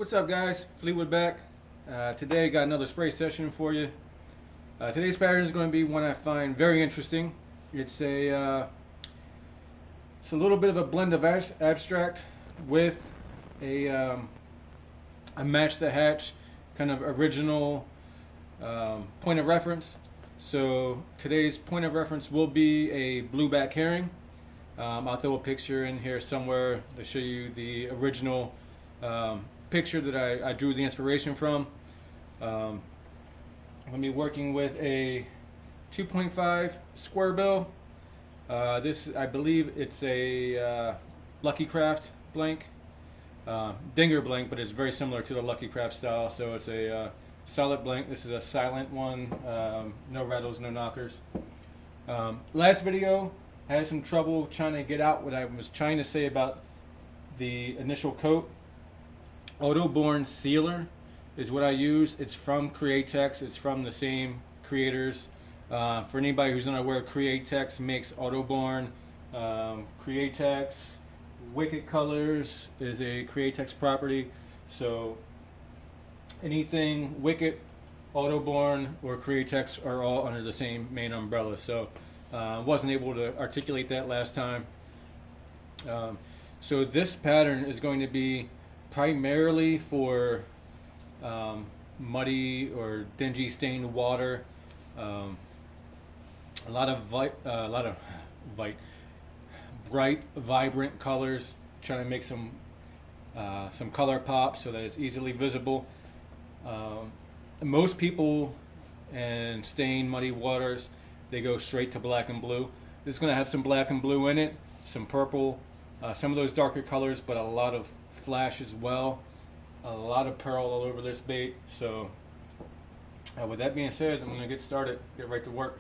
What's up, guys? Fleetwood back. Today got another spray session for you. Today's pattern is going to be one I find very interesting. It's a little bit of a blend of abstract with a match the hatch kind of original point of reference. So today's point of reference will be a blueback herring. I'll throw a picture in here somewhere to show you the original picture that I drew the inspiration from. I'm going to be working with a 2.5 square bill. This, I believe it's a Lucky Craft blank, dinger blank, but it's very similar to the Lucky Craft style. So it's a solid blank. This is a silent one, no rattles, no knockers. Last video I had some trouble trying to get out what I was trying to say about the initial coat. Auto-borne sealer is what I use. It's from Createx. It's from the same creators. For anybody who's not aware, Createx makes Auto-borne. Createx Wicked Colors is a Createx property. So anything Wicked, Auto-borne, or Createx are all under the same main umbrella. So wasn't able to articulate that last time. So this pattern is going to be primarily for muddy or dingy stained water. A lot of bright, vibrant colors. Trying to make some color pop so that it's easily visible. Most people in stained muddy waters, they go straight to black and blue. This is going to have some black and blue in it, some purple, some of those darker colors, but a lot of flash as well. A lot of pearl all over this bait. So with that being said, I'm going to get started, get right to work.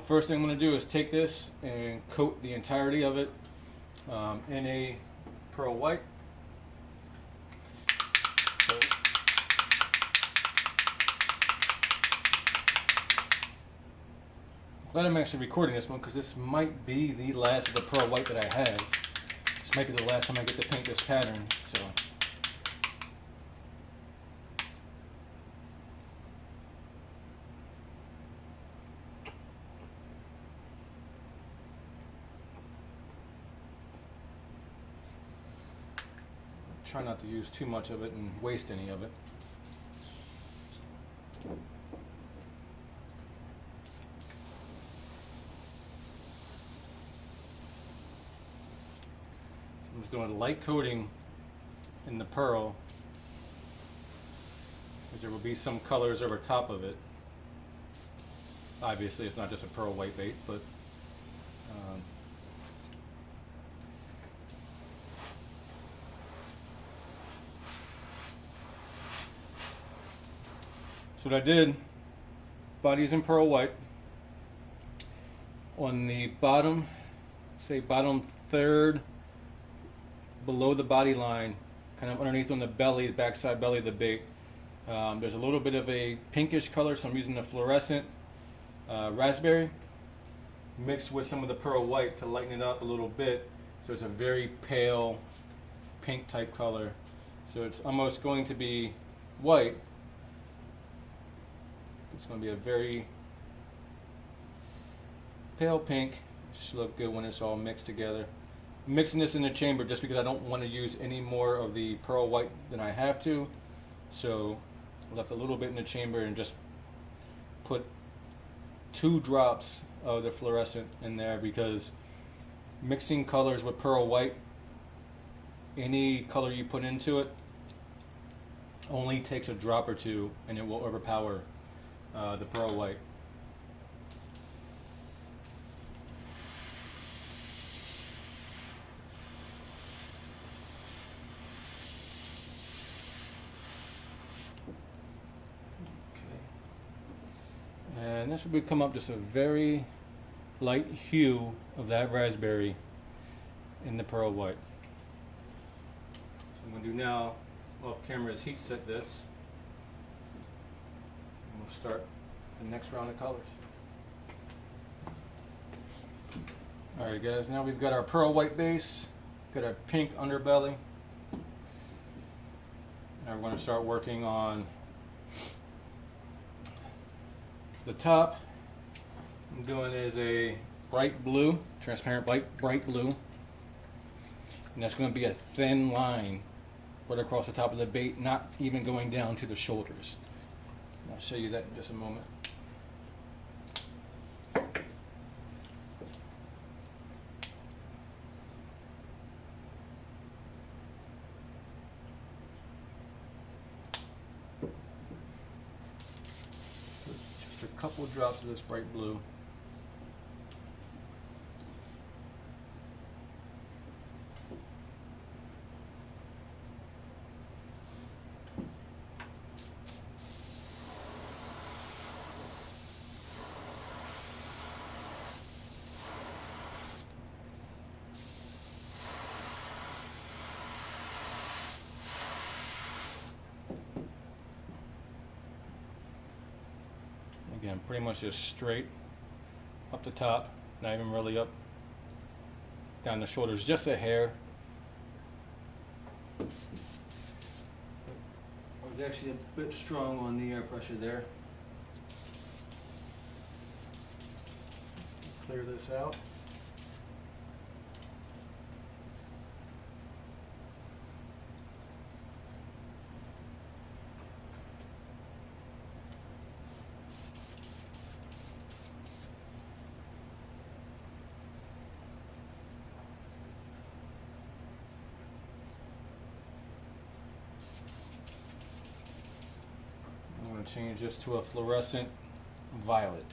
First thing I'm going to do is take this and coat the entirety of it in a pearl white. Glad I'm actually recording this one because this might be the last of the pearl white that I have. This might be the last time I get to paint this pattern. So try not to use too much of it and waste any of it. I'm just doing a light coating in the pearl, because there will be some colors over top of it. Obviously it's not just a pearl white bait, but so what I did, body's in pearl white. On the bottom, say bottom third below the body line, kind of underneath on the belly, the backside belly of the bait, there's a little bit of a pinkish color, so I'm using the fluorescent raspberry mixed with some of the pearl white to lighten it up a little bit, so it's a very pale pink type color. So it's almost going to be white. It's going to be a very pale pink. It should look good when it's all mixed together. I'm mixing this in the chamber just because I don't want to use any more of the pearl white than I have to. So I left a little bit in the chamber and just put 2 drops of the fluorescent in there, because mixing colors with pearl white, any color you put into it only takes a drop or two and it will overpower the pearl white. And this will come up just a very light hue of that raspberry in the pearl white. So I'm going to do now, off camera, is heat set this. And we'll start the next round of colors. Alright guys, now we've got our pearl white base, got our pink underbelly. Now we're going to start working on the top. I'm doing is a bright blue, transparent bright blue, and that's going to be a thin line right across the top of the bait, not even going down to the shoulders. I'll show you that in just a moment. Just a couple drops of this bright blue. Again, pretty much just straight up the top, not even really up down the shoulders, just a hair. I was actually a bit strong on the air pressure there. Clear this out. I'm going to change this to a fluorescent violet.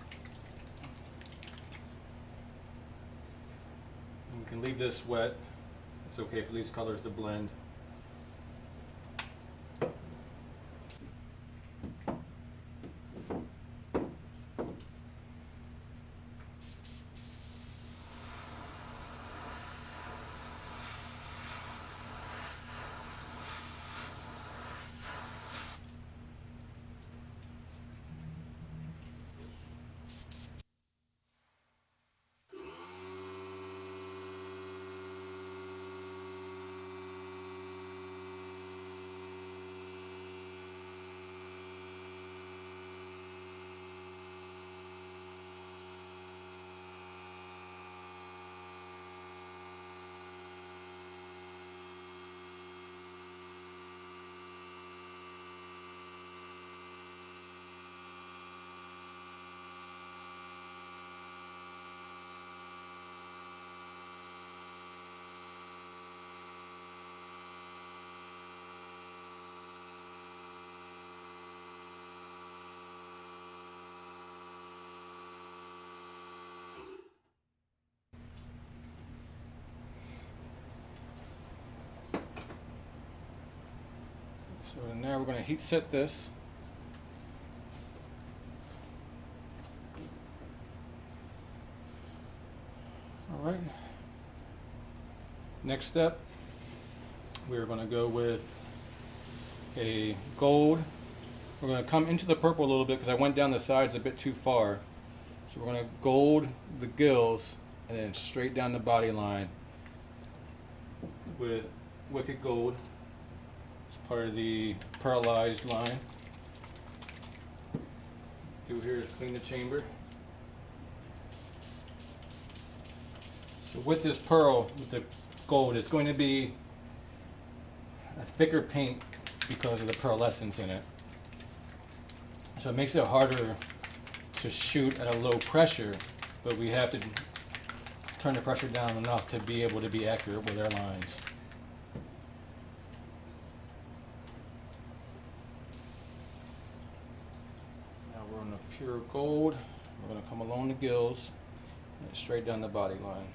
You can leave this wet. It's okay for these colors to blend. So now we're going to heat set this. Alright. Next step, we're going to go with a gold. We're going to come into the purple a little bit because I went down the sides a bit too far. So we're going to gold the gills and then straight down the body line with Wicked Gold. Part of the pearlized line. Do here is clean the chamber. So with this pearl, with the gold, it's going to be a thicker paint because of the pearlescence in it. So it makes it harder to shoot at a low pressure, but we have to turn the pressure down enough to be able to be accurate with our lines. Pure gold. We're going to come along the gills and straight down the body line.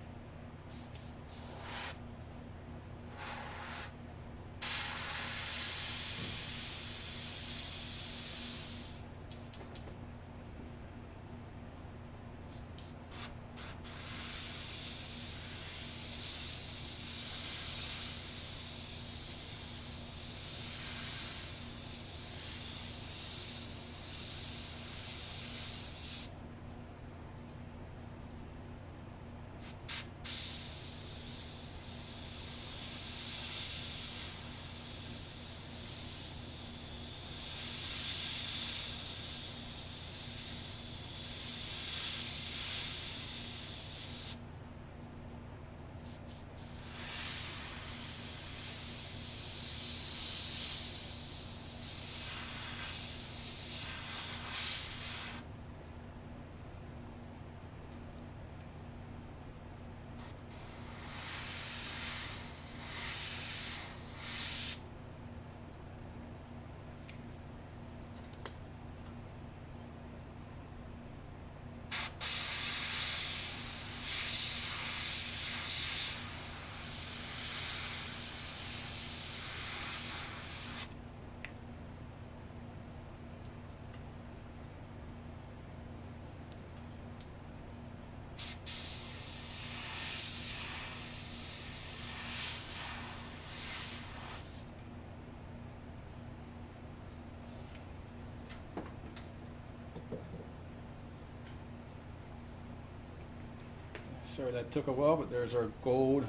Sorry that took a while, but there's our gold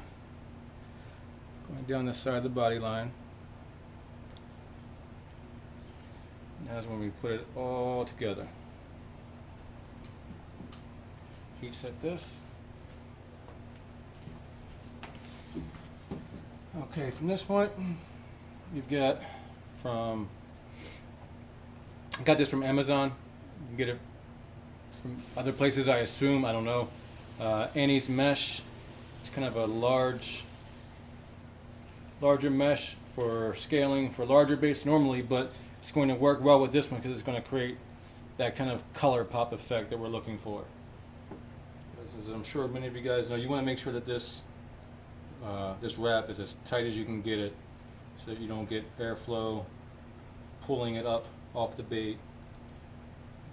going down the side of the body line. That's when we put it all together. Heat set this. Okay, from this point, you've got I got this from Amazon. You can get it from other places, I assume. I don't know. Annie's mesh. It's kind of a larger mesh for scaling for larger baits normally, but it's going to work well with this one because it's going to create that kind of color pop effect that we're looking for. As I'm sure many of you guys know, you want to make sure that this wrap is as tight as you can get it, so that you don't get airflow pulling it up off the bait,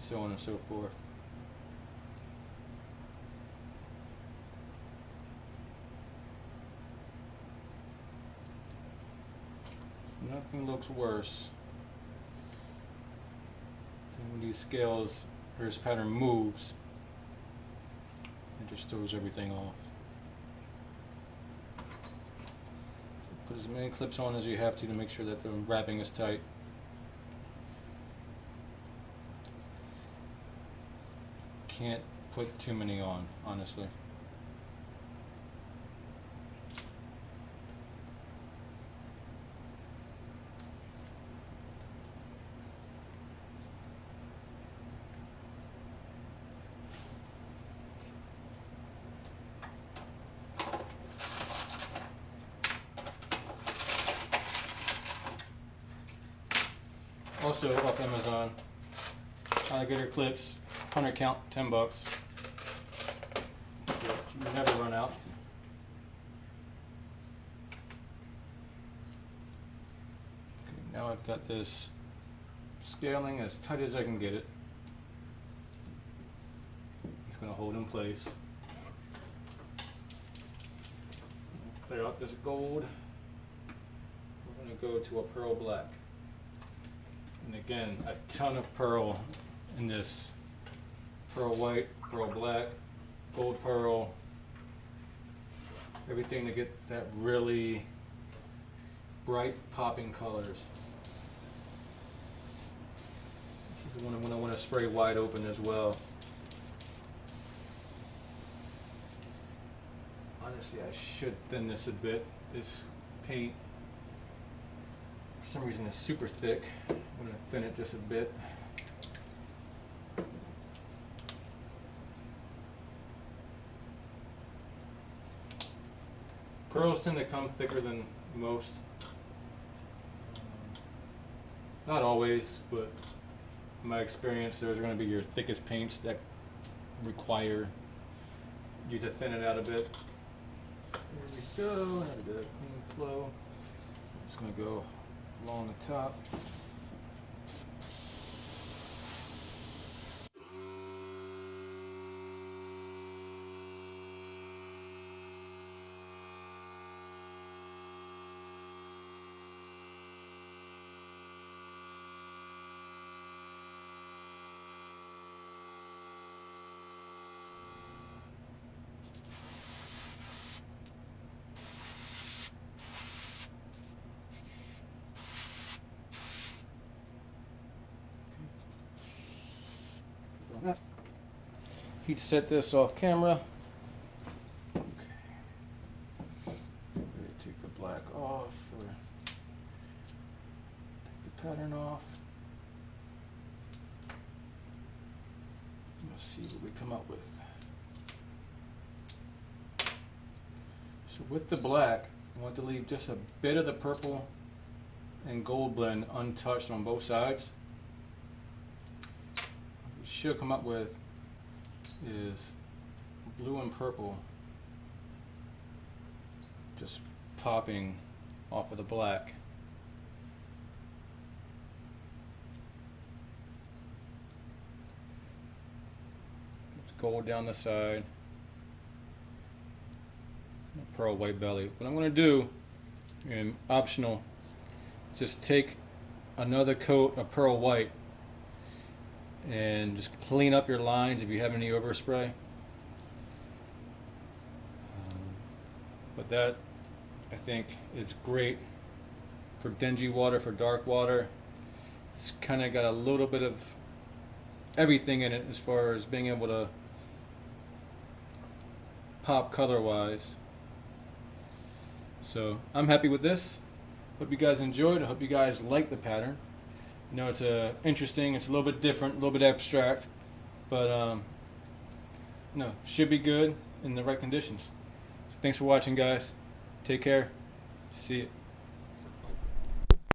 so on and so forth. Nothing looks worse than when these scales or this pattern moves. It just throws everything off. Put as many clips on as you have to make sure that the wrapping is tight. Can't put too many on, honestly. Also off Amazon, alligator clips, 100 count, $10. You never run out. Okay, now I've got this scaling as tight as I can get it. It's going to hold in place. Clear out this gold. We're going to go to a pearl black. And again, a ton of pearl in this. Pearl white, pearl black, gold pearl. Everything to get that really bright popping colors. This is the one when I want to spray wide open as well. Honestly, I should thin this a bit. This paint, for some reason, is super thick. I'm going to thin it just a bit. Pearls tend to come thicker than most. Not always, but in my experience, those are going to be your thickest paints that require you to thin it out a bit. There we go. Have a good clean flow. I'm just going to go along the top. Heat set this off camera. Okay. Ready to take the black off, or take the pattern off. Let's see what we come up with. So with the black, I want to leave just a bit of the purple and gold blend untouched on both sides. What we should come up with is blue and purple just popping off of the black. It's gold down the side, pearl white belly. What I'm going to do, and optional, just take another coat of pearl white and just clean up your lines if you have any overspray. But that, I think, is great for dingy water, for dark water. It's kind of got a little bit of everything in it as far as being able to pop color wise. So I'm happy with this. Hope you guys enjoyed. I hope you guys like the pattern. You know, it's interesting. It's a little bit different, a little bit abstract, but no, should be good in the right conditions. So thanks for watching, guys. Take care. See you.